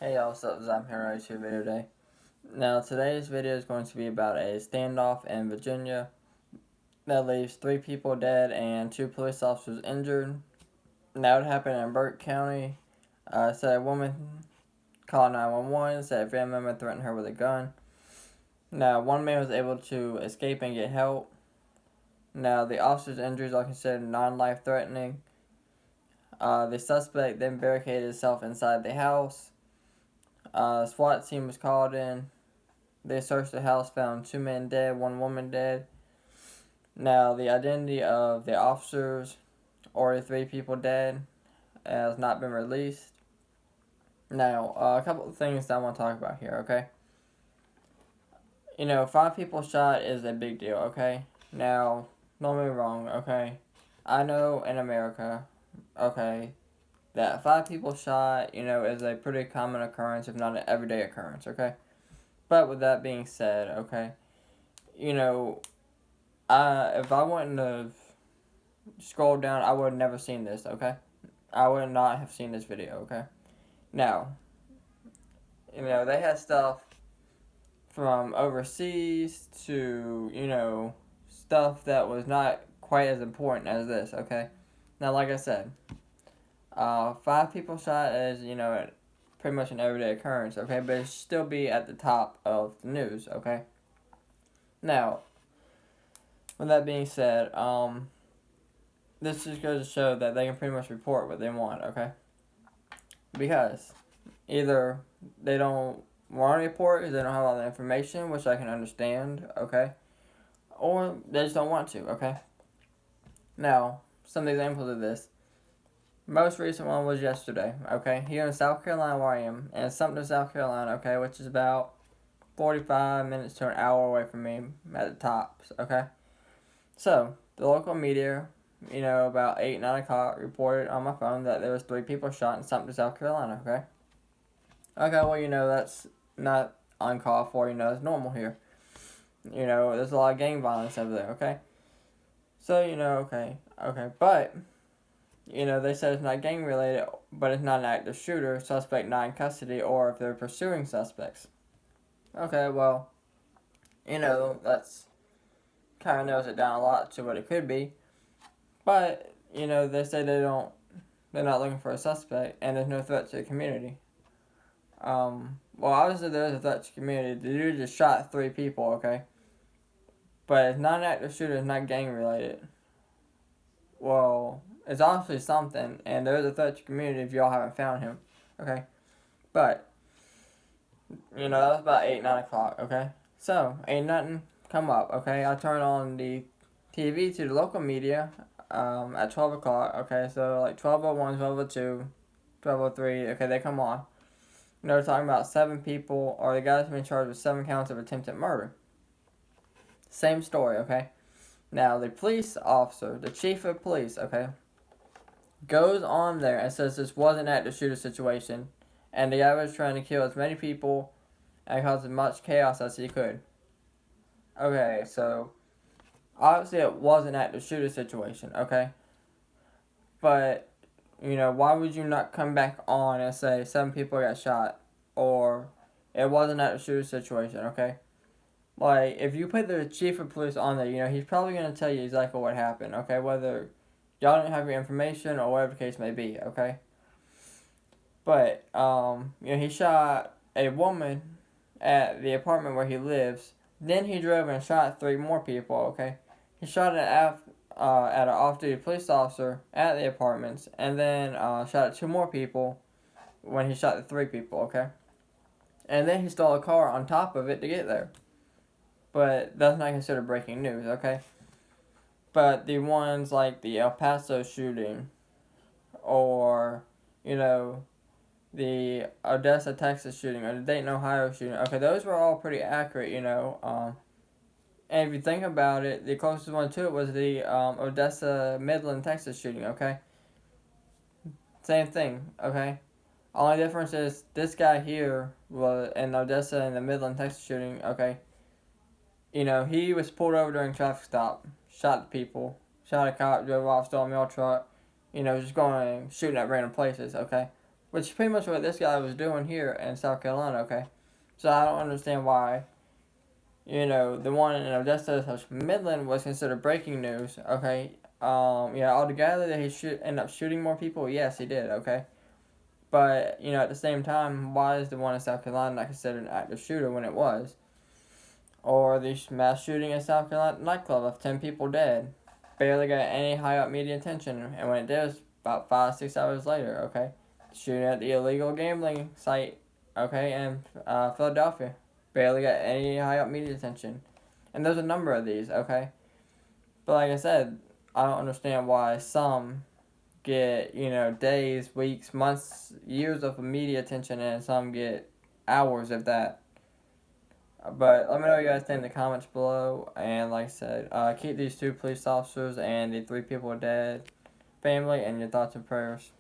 Hey y'all, what's up? I'm here ready to a video today. Now today's video is going to be about a standoff in Virginia that leaves 3 people dead and 2 police officers injured. Now it happened in Burke County. Said a woman called 911, said a family member threatened her with a gun. Now one man was able to escape and get help. Now the officer's injuries are considered non-life threatening. The suspect then barricaded himself inside the house. SWAT team was called in. They searched the house, found 2 men dead, 1 woman dead. Now, the identity of the officers or the 3 people dead has not been released. Now, a couple of things that I want to talk about here, okay? 5 people shot is a big deal, okay? Now, don't get me wrong, okay? I know in America, okay, that 5 people shot, is a pretty common occurrence, if not an everyday occurrence, okay? But with that being said, okay, if I wouldn't have scrolled down, I would have never seen this, okay? I would not have seen this video, okay? Now, they had stuff from overseas to, stuff that was not quite as important as this, okay? Now, like I said, 5 people shot is, pretty much an everyday occurrence, okay? But it should still be at the top of the news, okay? Now, with that being said, this just goes to show that they can pretty much report what they want, okay? Because either they don't want to report because they don't have all the information, which I can understand, okay? Or they just don't want to, okay? Now, some examples of this. Most recent one was yesterday, okay? Here in South Carolina where I am, and Sumter, South Carolina, okay? Which is about 45 minutes to an hour away from me at the tops, okay? So, the local media, about 8, 9 o'clock, reported on my phone that there was 3 people shot in Sumter, South Carolina, okay? Okay, well, that's not uncalled for, it's normal here. There's a lot of gang violence over there, okay? So, okay, but, they said it's not gang related, but it's not an active shooter, suspect not in custody, or if they're pursuing suspects. Okay, well, that's kind of narrows it down a lot to what it could be. But, they say they're not looking for a suspect, and there's no threat to the community. Well, obviously there's a threat to the community. The dude just shot 3 people, okay? But it's not an active shooter, it's not gang related. Well, it's obviously something, and there's a threat to the community if y'all haven't found him, okay? But, that was about 8, 9 o'clock, okay? So, ain't nothing come up, okay? I turn on the TV to the local media at 12 o'clock, okay? So, like 12:01, 12:02, 12:03, okay, they come on. They're talking about 7 people, or the guy's been charged with 7 counts of attempted murder. Same story, okay? Now, the police officer, the chief of police, okay, goes on there and says this was an active shooter situation, and the guy was trying to kill as many people and cause as much chaos as he could. Okay, so, obviously it was an active shooter situation, okay? But, why would you not come back on and say 7 people got shot, or it was an active shooter situation, okay? Like, if you put the chief of police on there, he's probably going to tell you exactly what happened, okay? Whether y'all didn't have your information or whatever the case may be, okay? But, he shot a woman at the apartment where he lives. Then he drove and shot 3 more people, okay? He shot at an off-duty police officer at the apartments, and then shot at 2 more people when he shot the 3 people, okay? And then he stole a car on top of it to get there. But that's not considered breaking news, okay? But the ones like the El Paso shooting, or, the Odessa, Texas shooting, or the Dayton, Ohio shooting, okay, those were all pretty accurate, and if you think about it, the closest one to it was the Odessa, Midland, Texas shooting, okay? Same thing, okay? Only difference is this guy here was in Odessa and the Midland, Texas shooting, okay? He was pulled over during a traffic stop, shot people, shot a cop, drove off, stole a mail truck, just going shooting at random places, okay? which is pretty much what this guy was doing here in South Carolina, okay? So I don't understand why, the one in Odessa, Midland was considered breaking news, okay? Yeah, altogether, did he end up shooting more people? Yes, he did, okay? But, at the same time, why is the one in South Carolina not considered an active shooter when it was? Or the mass shooting in South Carolina nightclub of 10 people dead. Barely got any high up media attention, and when it did, it was about 5-6 hours later, okay? Shooting at the illegal gambling site, okay, in Philadelphia. Barely got any high up media attention. And there's a number of these, okay? But like I said, I don't understand why some get, days, weeks, months, years of media attention, and some get hours of that. But let me know what you guys think in the comments below. And like I said, keep these 2 police officers and the 3 people dead family in your thoughts and prayers.